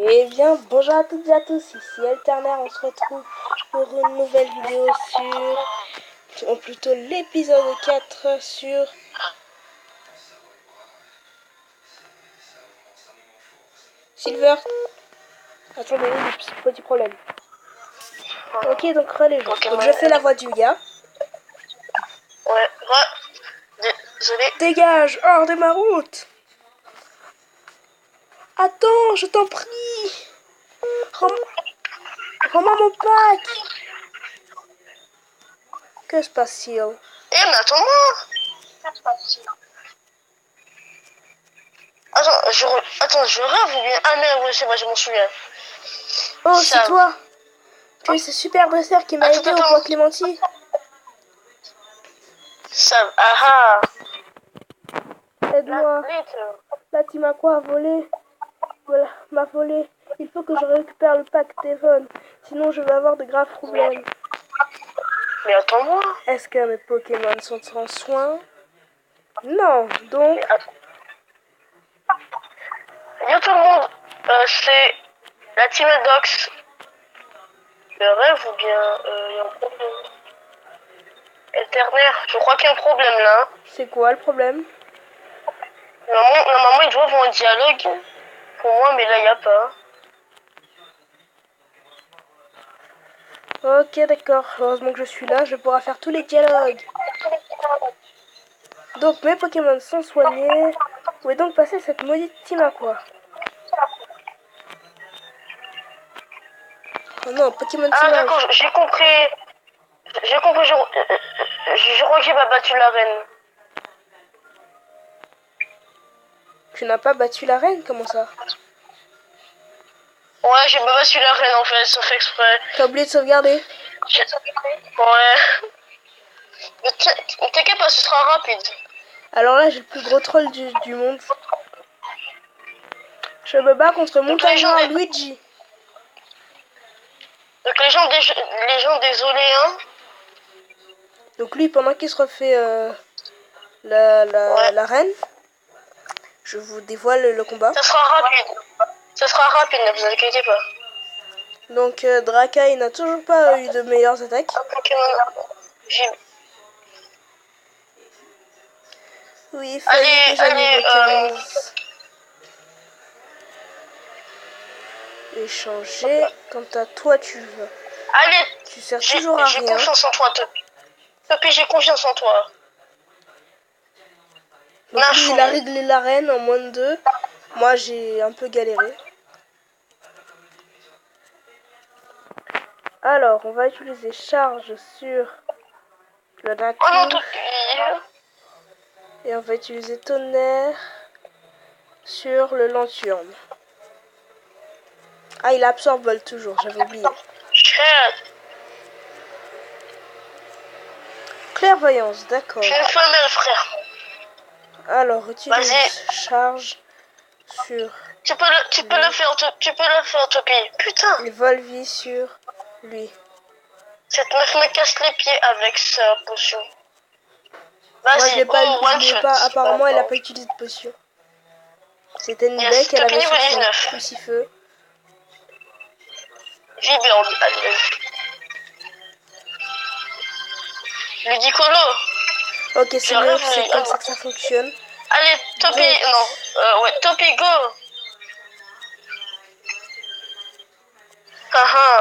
Eh bien, bonjour à toutes et à tous, ici Alternaire, on se retrouve pour une nouvelle vidéo ou plutôt l'épisode 4 sur Silver. Attendez, petit problème. Ok, donc relais. Donc je fais la voix du gars. Ouais, désolé. Dégage, hors de ma route. Attends, je t'en prie. Rends-moi mon pack. Que se passe-t-il? Eh, mais attends-moi. Attends, je rêve ou bien... Ah merde, ouais, c'est vrai, je m'en souviens. Oh, c'est Ça... toi. Tu es ce super dresseur qui m'a aidé au bois Clémenti. Ça... Ah ah. Aide-moi. Là, tu m'as quoi volé? Voilà, m'a volé. Il faut que je récupère le pack Devon. Sinon, je vais avoir de graves problèmes. Mais attends-moi. Est-ce que mes Pokémon sont en soin? Non, donc... Yo tout le monde, c'est la Team Dox. Le rêve ou bien il y a un problème? Alternaire, je crois qu'il y a un problème là. C'est quoi le problème? Normalement, ils doivent avoir un dialogue pour moi, mais là, il n'y a pas. Ok, d'accord. Heureusement que je suis là, je pourrai faire tous les dialogues. Donc, mes Pokémon sont soignés. Où est donc passée cette maudite Team Aqua? Oh non, Pokémon Ah sauvage. d'accord, j'ai compris. J'ai compris, je crois que j'ai pas battu la reine. Tu n'as pas battu la reine? Comment ça? Ouais, j'ai pas battu la reine en fait, sauf exprès. T'as oublié de sauvegarder? Ouais. Mais t'inquiète pas, ce sera rapide. Alors là, j'ai le plus gros troll du monde. Je me bats contre Montagnard Luigi. Donc les gens désolés, hein. Donc lui, pendant qu'il se refait la reine, je vous dévoile le combat. Ça sera rapide. Ça sera rapide, ne vous inquiétez pas. Donc Dracaï n'a toujours pas eu de meilleures attaques. Oui, il fallait déjà niveau 15. Échanger. Quant à toi, tu veux. Allez, tu sers toujours à rien. J'ai confiance en toi, Topi. Topi, j'ai confiance en toi. Donc lui, il a réglé l'arène en moins de 2. Moi, j'ai un peu galéré. Alors, on va utiliser charge sur le nature. Oh non, Topi. Et on va utiliser tonnerre sur le lanterne. Ah, il absorbe vol toujours, j'avais oublié. Clairvoyance, d'accord. Je suis une femelle, frère. Alors, utilise charge sur... Tu peux le faire, Topi. Putain. Et Volvi sur lui. Cette meuf me casse les pieds avec sa potion. Moi, je l'ai pas, apparemment, elle a pas utilisé de potion. C'était une bec, elle avait son crucifeu. Vibrant, Ludicolo. Ok, c'est mieux, c'est comme ça que ça fonctionne. Allez, Topi, non, ouais, Topi, go.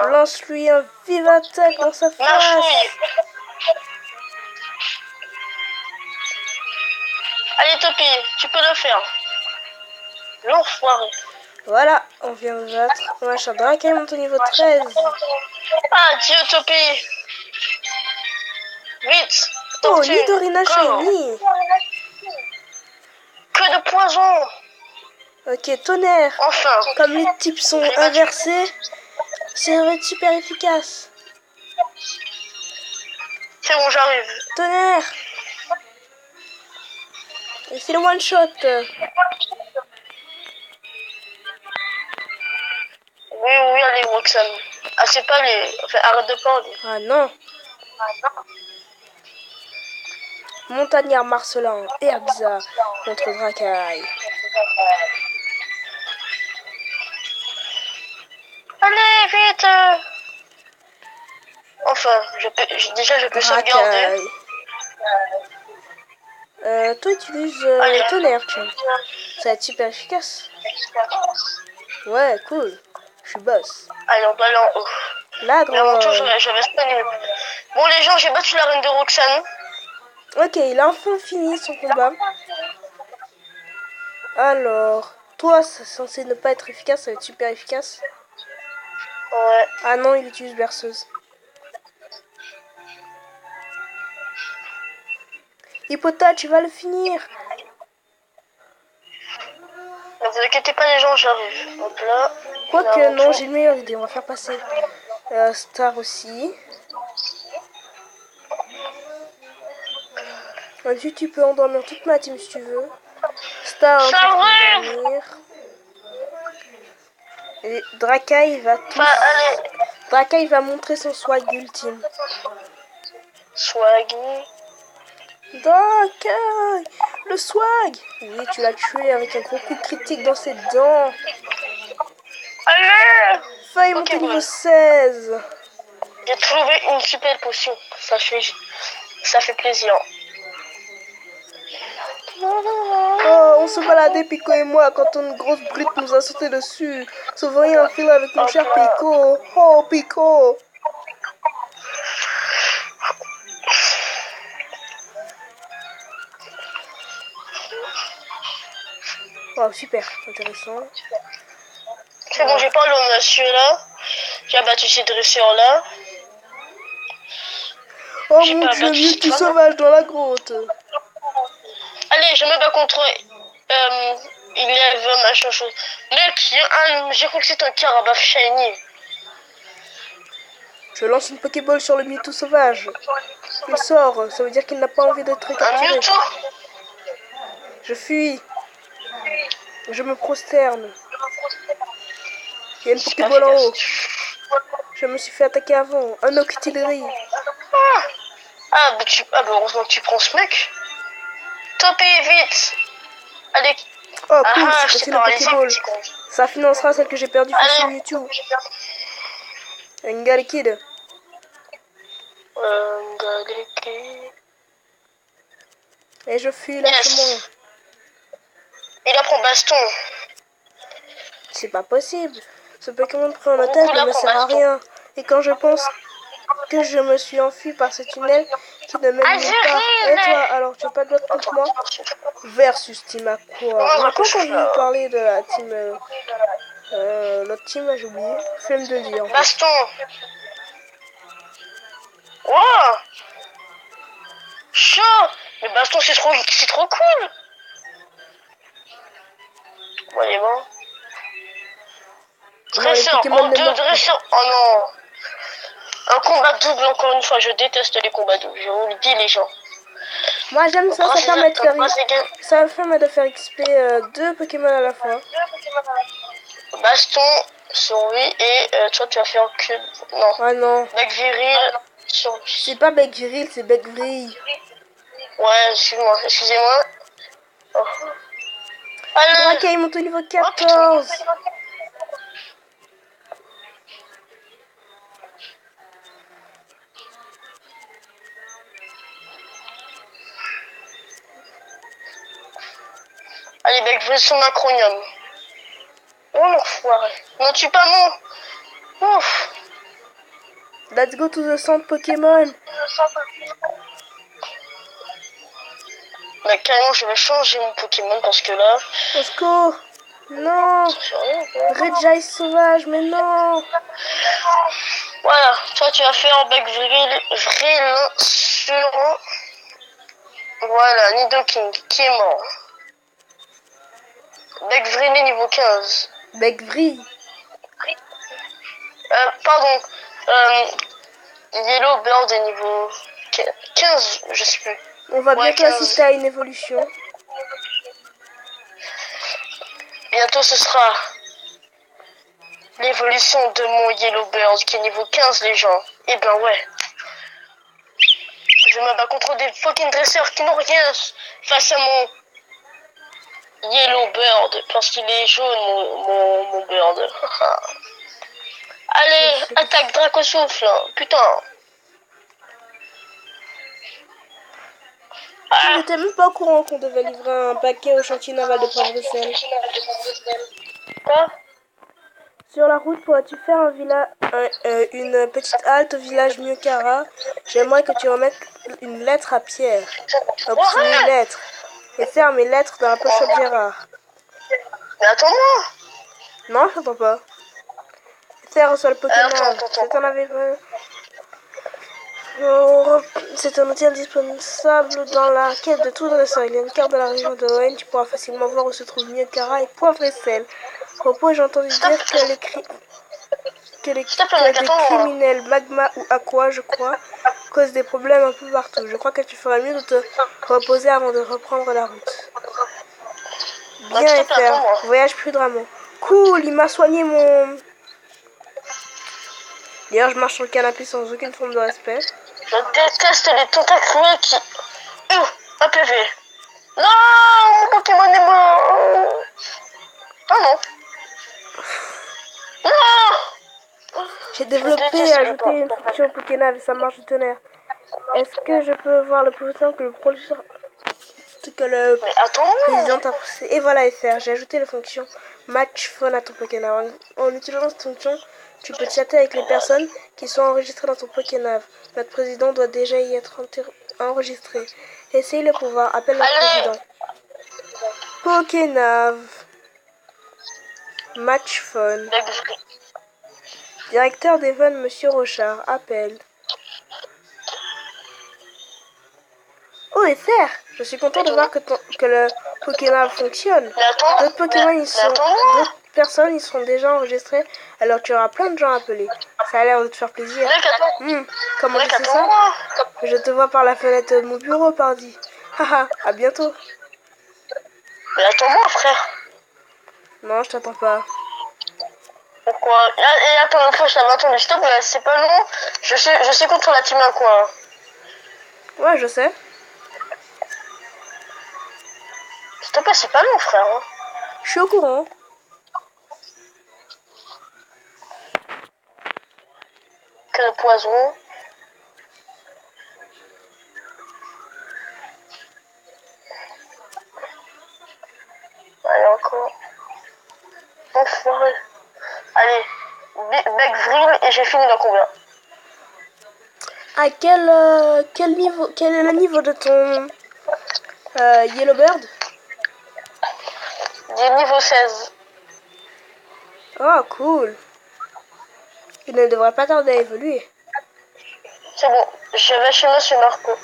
Lance-lui un vive attaque dans sa face. Allez, Topi, tu peux le faire. L'enfoiré. Voilà, on vient de battre. Machin Dracaï monte au niveau 13. Ah, Dieu, Topi. Vite. Oh, Nidorina Shiny. Que de poison. Ok, tonnerre. Enfin. Comme les types sont inversés, c'est super efficace. C'est bon, j'arrive. Tonnerre. Et c'est le one shot. Oui, allez, Roxane. Ah, c'est pas les... Enfin, arrête de parler. Ah non. Montagnard Marcelin, Herbza contre Dracaï. Allez, vite. Enfin, déjà, je peux sauvegarder. Dracaille. Toi, utilise Allez. tonnerre, tiens. Ça va être super efficace. Ouais, cool. Je suis boss. Allez, on va aller en haut. Là, Mais à mon tour, je vais spawner. Bon, les gens, j'ai battu la reine de Roxane. Ok, il a enfin fini son combat. Alors, toi, c'est censé ne pas être efficace, ça va être super efficace. Ouais. Ah non, il utilise berceuse. Hippota, tu vas le finir. Ne vous inquiétez pas, les gens, j'arrive. Hop là. Quoique, non, j'ai une meilleure idée. On va faire passer Star aussi. Ensuite, tu peux endormir toute ma team si tu veux. Star est en train de dormir. Et Dracaille va tous... allez. Dracaille va montrer son swag ultime. Swaggy. Dracaille, le swag. Oui, tu l'as tué avec un gros coup critique dans ses dents. Allez. Faille monter niveau 16. J'ai trouvé une super potion. Ça fait plaisir. Oh, on se baladait Pico et moi quand une grosse brute nous a sauté dessus. Se voyant enfiler avec mon cher Pico. Oh, Pico. Oh, super, intéressant. C'est bon, j'ai parlé au monsieur là. J'ai abattu ces dresseurs là. Oh mon dieu, Mewtwo sauvage dans la grotte. Allez, je me bats contre il lève machin chose. Mec, j'ai cru que c'était un Carabaf shiny. Je lance une Pokéball sur le Mewtwo sauvage. Il sort, ça veut dire qu'il n'a pas envie d'être capturé. Un Mewtwo. Je fuis. Je me prosterne. Il y a une Pokéball en haut. Je me suis fait attaquer avant. Un Octillery. Ah, bah heureusement que tu prends ce mec. Topé, vite. Allez. Oh cool, c'est la Pokéball. Ça financera celle que j'ai perdue face à Mewtwo. Galekid. Galekid. Et je fuis lâchement. Il apprend baston. C'est pas possible. Ce Pokémon pris en otage ne me sert à rien. Et quand je pense que je me suis enfui par ce tunnel qui ne mène nulle part. Et toi, alors tu veux pas te battre contre moi? Versus Team Aqua. On a pas entendu parler de la team... l'autre team, j'ai oublié. Flemme de dire. Baston. Wow. Chaud. Mais baston, c'est trop cool. Bon, il est bon. Dresseur, en deux dresseurs. Oh non. Un combat double, encore une fois. Je déteste les combats doubles. Je vous le dis, les gens. Moi, j'aime ça. Ça permet de faire XP 2 Pokémon à la fois. Baston sur lui et toi, tu vas faire cube. Non. Ah non. Bec viril sur lui. C'est pas bec viril, c'est bec vrille. Ouais, excusez-moi. Oh. Dracaille monte au niveau 14. Allez, bec vrille sur Macronium. Oh l'enfoiré. Non, tue pas mon. Ouf. Let's go to the centre Pokémon. Bah, carrément, je vais changer mon Pokémon parce que là. Let's go. Non. Regis sauvage, mais non. Voilà, toi tu vas faire un bec vril sur. Voilà, Nidoking qui est mort. Bec vril niveau 15. Bec vrille. Pardon. Yellow Bird est niveau 15, je sais plus. On va bientôt assister à une évolution. Bientôt ce sera l'évolution de mon Yellow Bird qui est niveau 15, les gens. Et ben ouais. Je me bats contre des fucking dresseurs qui n'ont rien face à mon Yellow Bird parce qu'il est jaune, mon Bird. Allez, attaque Draco Souffle. Putain. Je n'étais même pas au courant qu'on devait livrer un paquet au chantier naval de Poivre-Sel. Quoi? Sur la route, pourras-tu faire une petite halte au village Miokara? J'aimerais que tu remettes une lettre à Pierre. Obtenir une lettre. Et faire mes lettres dans la poche de Gérard. Mais attends-moi. Non, je t'entends pas. Faire reçoit le Pokémon. C'est un avait C'est un outil indispensable dans la quête de tout dresseur. Il y a une carte de la région de Hoenn. Tu pourras facilement voir où se trouve Miokara et Poivre et Sel. Au propos, j'ai entendu dire que des criminels magma ou aqua, je crois, causent des problèmes un peu partout. Je crois que tu ferais mieux de te reposer avant de reprendre la route. Bien, FR. Voyage prudemment. Cool, il m'a soigné mon... D'ailleurs, je marche sur le canapé sans aucune forme de respect. Je déteste les tentacules qui... APV. Non, mon Pokémon est mort. Oh non. Non. J'ai développé et ajouté une fonction Pokénav et ça marche du tonnerre. Est-ce que je peux voir le putain que le président a poussé? Et voilà FR, j'ai ajouté la fonction Match Phone à ton Pokénav. En utilisant cette fonction, tu peux chatter avec les personnes qui sont enregistrées dans ton Pokénav. Notre président doit déjà y être enregistré. Essaye le pouvoir, appelle le président. Pokénav. Match Phone. Directeur des ventes, Monsieur Rochard, appelle. Oh, FR, je suis content de voir que le Pokémon fonctionne. D'autres personnes y seront déjà enregistrées, alors tu auras plein de gens appelés. Ça a l'air de te faire plaisir. Comment tu sais ça? Je te vois par la fenêtre de mon bureau, pardi. Haha, à bientôt. Mais attends-moi, frère. Non, je t'attends pas. Pourquoi? Et attends, une fois, je t'avais entendu. Stop, mais c'est pas long. Je sais contre la team à quoi. Ouais, je sais. S'il te plaît, c'est pas long, frère. Hein. Je suis au courant. Que le poison. Allez, encore. Enfoiré. Allez, Bec Vril et j'ai fini dans combien? À quel niveau, quel est le niveau de ton Yellowbird? Des niveau 16. Oh, cool. Il ne devrait pas tarder à évoluer. C'est bon, je vais chez Monsieur Marco.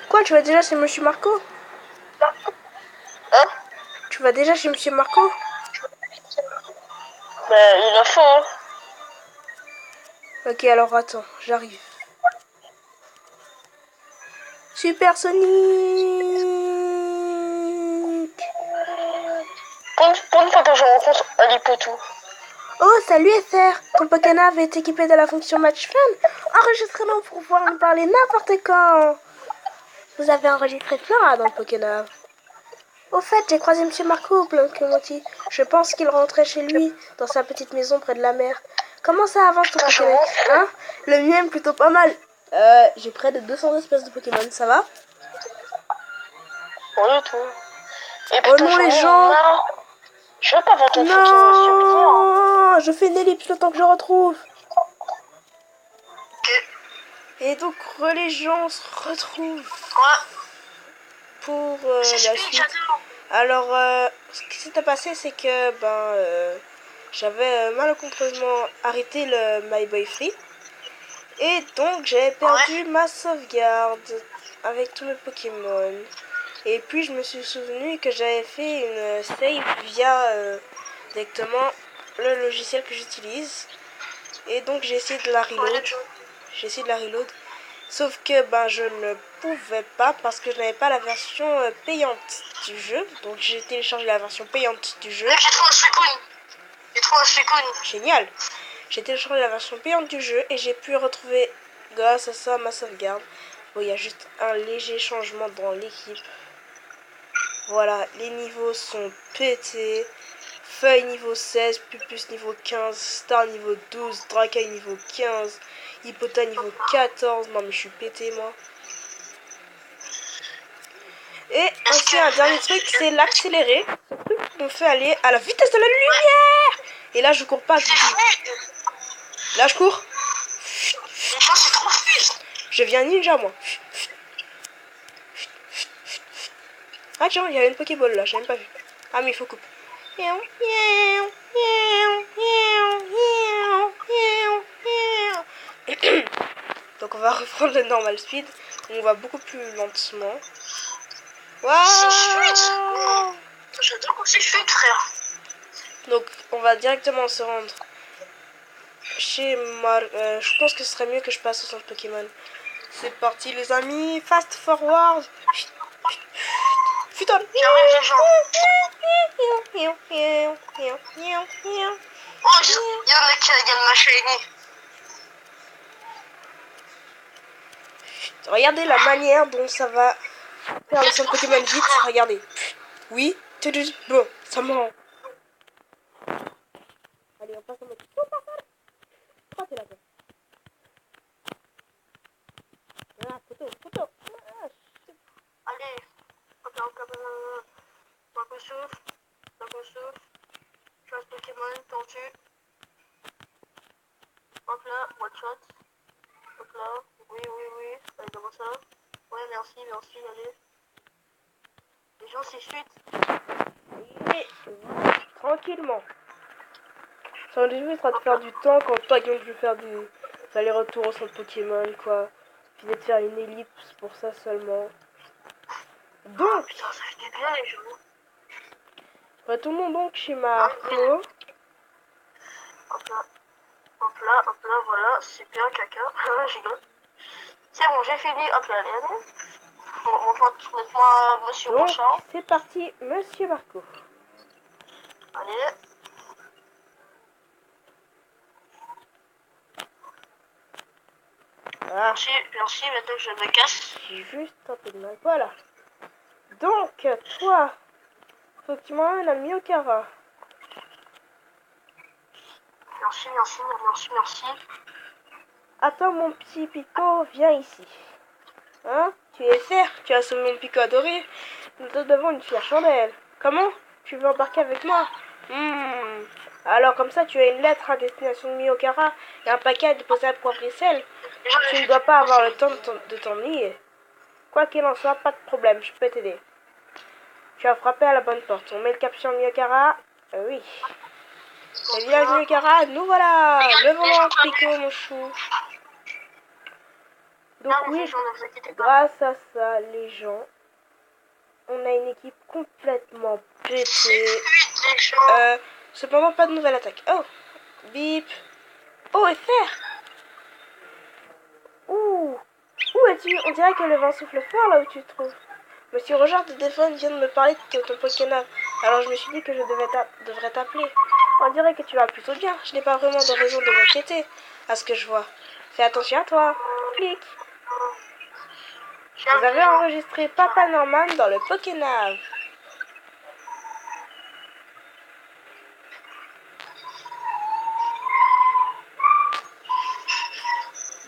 Quoi, tu vas déjà chez Monsieur Marco? Hein? Tu vas déjà chez Monsieur Marco? Ben, il a faim, hein. Ok, alors attends, j'arrive. Supersonic. Pour une fois que je rencontre Alipotou. Oh, salut FR. Ton Pokénav est équipé de la fonction Match Fun. Enregistrez-nous pour pouvoir nous parler n'importe quand. Vous avez enregistré Flora dans le Pokénav. Au fait, j'ai croisé Monsieur Marco au Planquemoti. Je pense qu'il rentrait chez lui, dans sa petite maison près de la mer. Comment ça avance ton Pokémon? Hein? Le mien est plutôt pas mal. J'ai près de 200 espèces de Pokémon, ça va? Rien du tout. Et oh non, les gens! Je veux pas voir ton Pokémon. Non, je fais une ellipse le temps que je retrouve. Et donc, les gens se retrouvent pour la suite. Alors, ce qui s'était passé, c'est que j'avais malencontreusement arrêté le My Boy Free. Et donc, j'avais perdu ma sauvegarde avec tous mes Pokémon. Et puis, je me suis souvenu que j'avais fait une save via directement le logiciel que j'utilise. Et donc, j'ai essayé de la reload. Sauf que je ne pouvais pas parce que je n'avais pas la version payante du jeu. Donc j'ai téléchargé la version payante du jeu. J'ai trouvé un Suicune. Génial. J'ai téléchargé la version payante du jeu et j'ai pu retrouver grâce à ça ma sauvegarde. Bon, il y a juste un léger changement dans l'équipe. Voilà, les niveaux sont pétés. Feuille niveau 16, Pupus niveau 15, Star niveau 12, Dracaille niveau 15, Hippota niveau 14. Non mais je suis pété moi. Et aussi un dernier truc, c'est l'accéléré. Ce truc me fait aller à la vitesse de la lumière. Et là je cours pas, je vous dis. Là je cours. C'est trop fluide. Je viens ninja moi. Ah tiens, il y a une Pokéball là, j'ai même pas vu. Ah mais il faut couper. Donc on va reprendre le normal speed. On va beaucoup plus lentement. Waouh! J'adore quand c'est fluide, frère. Donc on va directement se rendre chez je pense que ce serait mieux que je passe au centre Pokémon. C'est parti les amis, fast forward. Futon. J'arrive les gens. Oh, il y en a qui gagnent ma shiny. Regardez la manière dont ça va faire le centre Pokémon vite. Regardez. Oui. Bon, ça me rend. Allez, on passe en mode super sale. Oh, t'es là, toi. Ah, photo. Ah, allez. Hop, souffle. Chasse Pokémon, tendu. Hop là, one shot. Hop là, oui. Allez, comment ça? Ouais, merci, allez. Les gens, c'est suite. Et tranquillement. Ça juste de faire du temps quand par exemple je vais faire des allers-retours au centre Pokémon quoi. Puis de faire une ellipse pour ça seulement. Donc, putain, ça fait du bien les gens. retournons donc chez Marco. Hop là, voilà, c'est bien caca. J'ai gagné. C'est bon, j'ai fini. Hop là, allez. Bon, moi, monsieur Donc, Bonchamp. c'est parti, monsieur Marco. Allez. Ah, merci, maintenant je me casse. j'ai juste un peu de mal. Voilà. Donc, toi, faut que tu m'emmènes à Miokara. Merci. Attends, mon petit Pico, viens ici. Hein? Tu es fier? Tu as sauvé mon Pico adoré? Nous te devons une fière chandelle. Comment? Tu veux embarquer avec moi? Alors comme ça, tu as une lettre à destination de Miokara et un paquet à déposer à Poivre-Sel. Tu ne dois pas avoir le temps de t'ennuyer. Quoi qu'il en soit, pas de problème, je peux t'aider. Tu as frappé à la bonne porte. On met le cap sur Miokara. Oui. Le village Miokara, nous voilà. Levons le Pico, mon chou. Donc oui, grâce à ça, les gens, on a une équipe complètement pétée. Cependant, pas de nouvelle attaque. Oh, bip. Oh, FR. Où es-tu? On dirait que le vent souffle fort là où tu te trouves. Monsieur Roger de Défense vient de me parler de ton Pokémon. Alors je me suis dit que je devrais t'appeler. On dirait que tu vas plutôt bien. Je n'ai pas vraiment de raison de m'inquiéter, à ce que je vois. Fais attention à toi. Clic. Vous avez enregistré Papa Norman dans le Pokénav.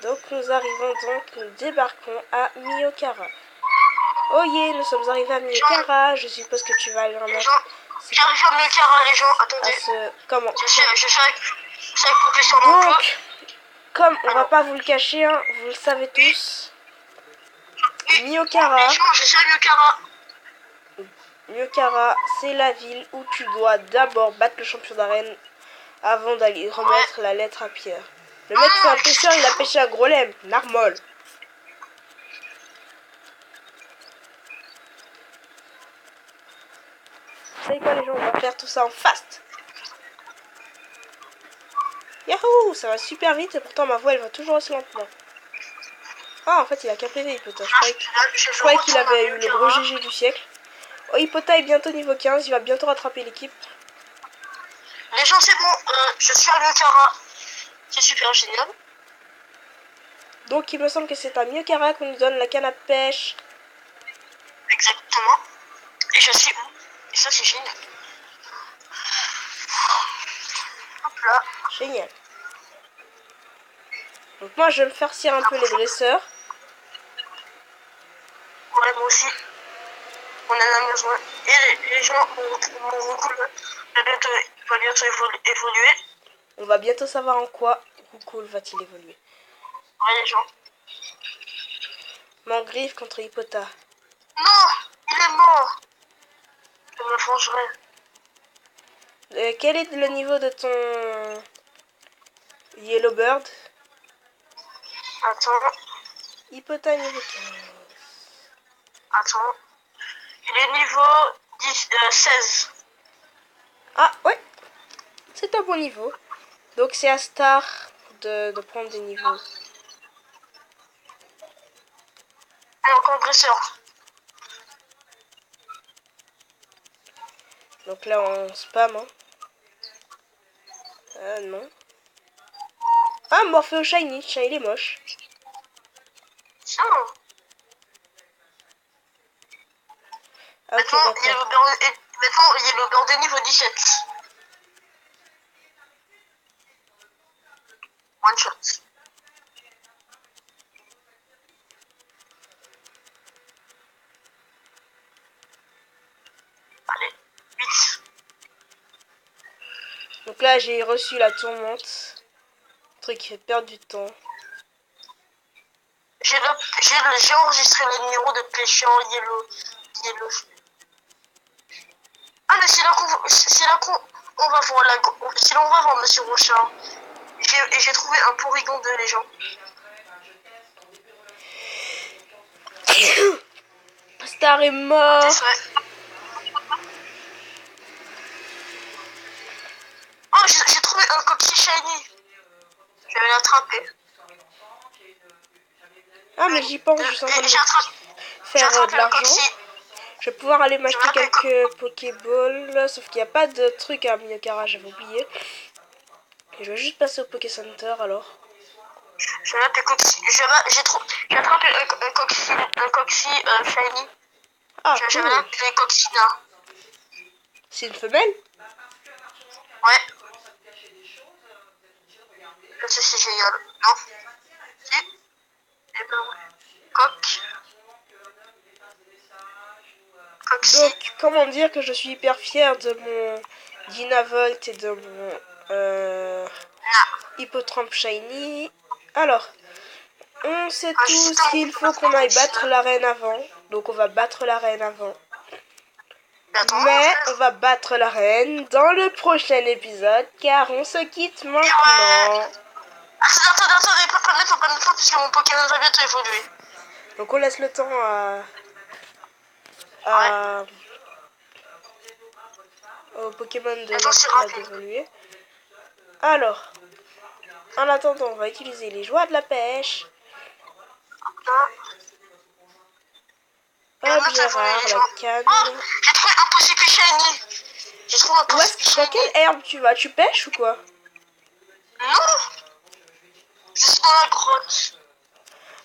Donc nous débarquons à Miokara. Oh yeah, nous sommes arrivés à Miokara. Je suppose que tu vas aller remettre. J'arrive à Miokara, les gens. Attendez. Comment? Je sais couper sur mon Donc, comme on va pas vous le cacher, hein, vous le savez tous. Miokara. Je sais Miokara. Miokara, c'est la ville où tu dois d'abord battre le champion d'arène avant d'aller remettre la lettre à Pierre. Le mec c'est un pêcheur, il a pêché un gros lemme, narmol. Vous savez quoi les gens, on va faire tout ça en fast. Yahoo, ça va super vite et pourtant ma voix elle va toujours aussi lentement. Ah en fait il a qu'un PV Hippota, je croyais qu'il avait eu le gros GG du siècle. Oh Hippota est bientôt niveau 15, il va bientôt rattraper l'équipe. Les gens c'est bon, je suis à Miokara. C'est super génial. Donc il me semble que c'est à Miokara qu'on nous donne la canne à pêche. Exactement. Et je sais où. Et ça c'est génial. Là. Génial. Donc moi, je vais me farcir un peu les dresseurs. Ouais, moi aussi. On en a besoin. Et les gens vont bientôt évoluer. On va bientôt savoir en quoi Roucoule va-t-il évoluer. Ouais, les gens. Mangriffe contre Hippota. Non, il est mort. Je me vengerai. Quel est le niveau de ton Yellowbird? Attends, Hippota niveau 15. attends. Il est niveau 16. Ah, ouais. C'est un bon niveau. Donc c'est à Star de prendre des niveaux. Alors, compresseur. Donc là on spam. Hein. Non. Ah, Morpheo Shiny. Shiny il est moche. Oh. Ah, ok, Maintenant, il est le bord de niveau 17. One shot. Allez, 8. Donc là j'ai reçu la tourmente. Un truc qui fait perdre du temps. J'ai enregistré le numéro de pêcheur Yellow. Ah, mais c'est là qu'on va voir c'est là on va voir Monsieur Rochard. Et j'ai trouvé un Porygon 2, les gens. Star est mort. C'est vrai. Oh, j'ai trouvé un coquille shiny. Je vais l'attraper. Ah, mais j'y pense, je suis en train de faire de attrapé un l'argent. coquille. Je vais pouvoir aller m'acheter m'appelle quelques Pokéballs, sauf qu'il n'y a pas de truc à Miyakara, j'avais oublié. Et je vais juste passer au Poké Center alors. Je vais l'appeler coquille. J'ai attrapé un coquille shiny. Ah, Je cool. vais l'appeler coquina. C'est une femelle? Ouais. Ça c'est génial. Non. Si. Eh ben ouais. Coq. Donc, comment dire que je suis hyper fière de mon Dynavolt et de mon Hippotramp Shiny. Alors, on sait tous qu'il faut qu'on aille battre la reine avant. Donc, on va battre la reine avant. Mais on va battre la reine dans le prochain épisode car on se quitte maintenant. Attendez, faut pas le temps puisque mon Pokémon va bientôt évoluer. Donc on laisse le temps au Pokémon de l'autre d'évoluer. Alors, en attendant, on va utiliser les joies de la pêche. Objet rare, la canne. Oh, j'ai trouvé un Possible Shiny. J'ai trouvé un Possible Shiny. Dans quelle herbe tu vas? Tu pêches ou quoi? Non, je suis dans la grotte.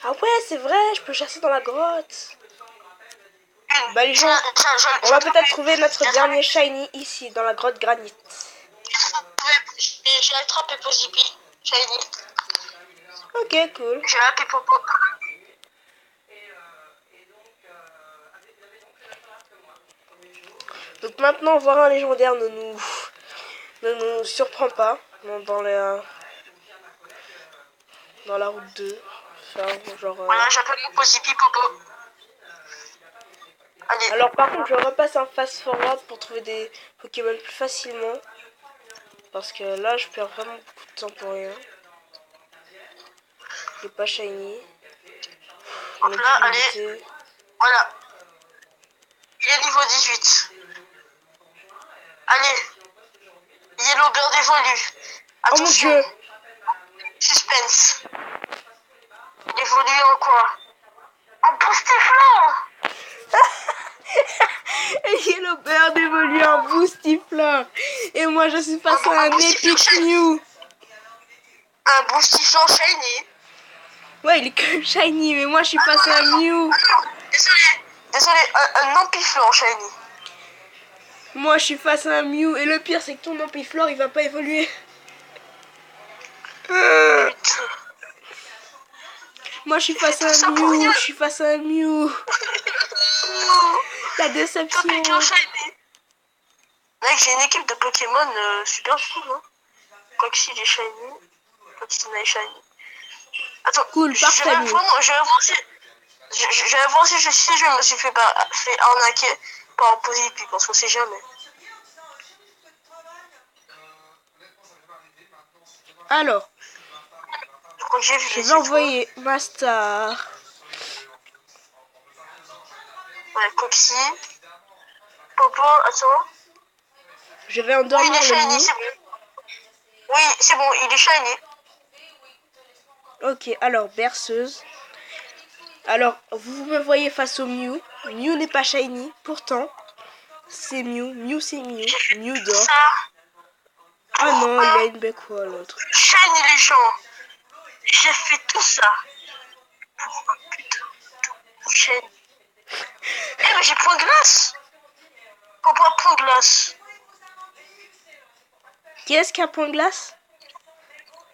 Ah ouais, c'est vrai, je peux chasser dans la grotte. Bah les gens, on va peut-être trouver notre dernier shiny ici, dans la grotte granit. J'ai attrapé Possible Shiny. Ok, cool. J'ai attrapé Popo. Donc maintenant, voir un légendaire ne nous surprend pas dans la route 2. Enfin, genre, Voilà, j'appelle mon Possible Popo. Allez. Alors par contre, je repasse un fast forward pour trouver des Pokémon plus facilement. Parce que là, je perds vraiment beaucoup de temps pour rien. Il est pas shiny. On là, allez. Voilà. Il est niveau 18. Allez. Yellowbird évolue. Attention. Oh mon dieu. Suspense. Il évolue en quoi? En Boostifleur. Yellowbird évolue en Boostifleur. Et moi, je suis passé à un Epic Mew. Un Boostifleur shiny. Ouais, il est que shiny, mais moi, je suis passé à Mew. Désolé, un Ampifleur shiny. Moi, je suis face à un Mew. Et le pire, c'est que ton Ampifleur, il va pas évoluer. Putain. Moi, je suis face à un Mew. Je suis face à un Mew. La déception. Mec, j'ai une équipe de Pokémon super cool, hein. Quoique si j'ai shiny. Quoique si shiny. Attends, cool, je vais voir si je me suis fait arnaquer par un positif, parce qu'on sait jamais. Alors, je vais envoyer ma star. Ouais, Coxy. Popo, attends. Je vais endormir le Mew. Oui, c'est bon, il est shiny. Ok, alors, berceuse. Alors, vous me voyez face au Mew. Mew n'est pas shiny, pourtant, c'est Mew. Mew, c'est Mew. Mew dort. Ah non, il a une bec ou l'autre. Shiny les gens. J'ai fait tout ça. Pour un putain de shiny. Eh, mais j'ai point glace. Pourquoi point glace? Qui est-ce qui a point glace?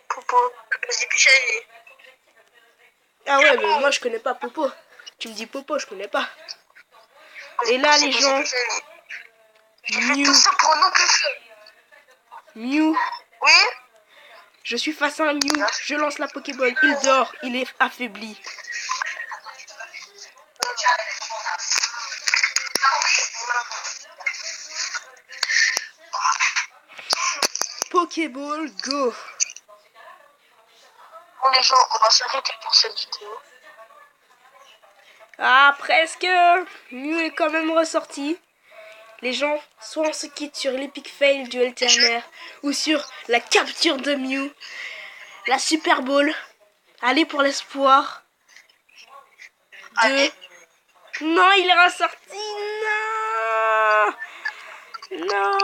Popo, c'est plus shiny. Ah ouais, mais moi je connais pas Popo. Tu me dis Popo, je connais pas. Et là, les gens. Mew. Tout ça pour non plus. Mew. Oui. Je suis face à un Mew. Je lance la Pokéball. Il dort. Il est affaibli. Pokéball, go. Bon les gens, on va s'arrêter pour cette vidéo. Ah, presque. Mew est quand même ressorti. Les gens, soit on se quitte sur l'Epic Fail du Alternaire ou sur la capture de Mew. La Super Bowl. Allez pour l'espoir. De... Non, il est ressorti. Non. Non.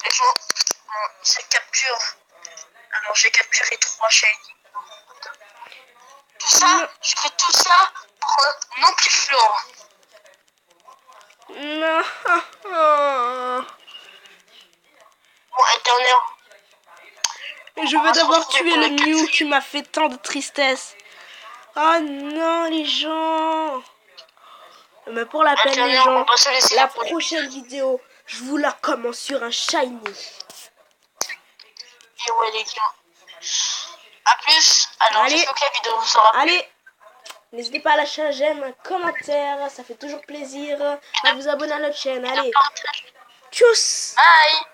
Les gens, c'est capture. Alors j'ai capturé 3 shiny. Tout ça, je fais tout ça pour un Ampiflore. Non. Bon, Alternaire. Je veux d'abord tuer le Mew qui m'a fait tant de tristesse. Oh non, les gens. Mais pour la peine, les gens, la prochaine vidéo, je vous la commence sur un shiny. Et ouais, les gars. A plus. Alors, allez, j'espère que la vidéo vous aura plu. Allez, n'hésitez pas à lâcher un j'aime, un commentaire. Ça fait toujours plaisir. À vous abonner à notre chaîne. Allez. Tchuss. Bye.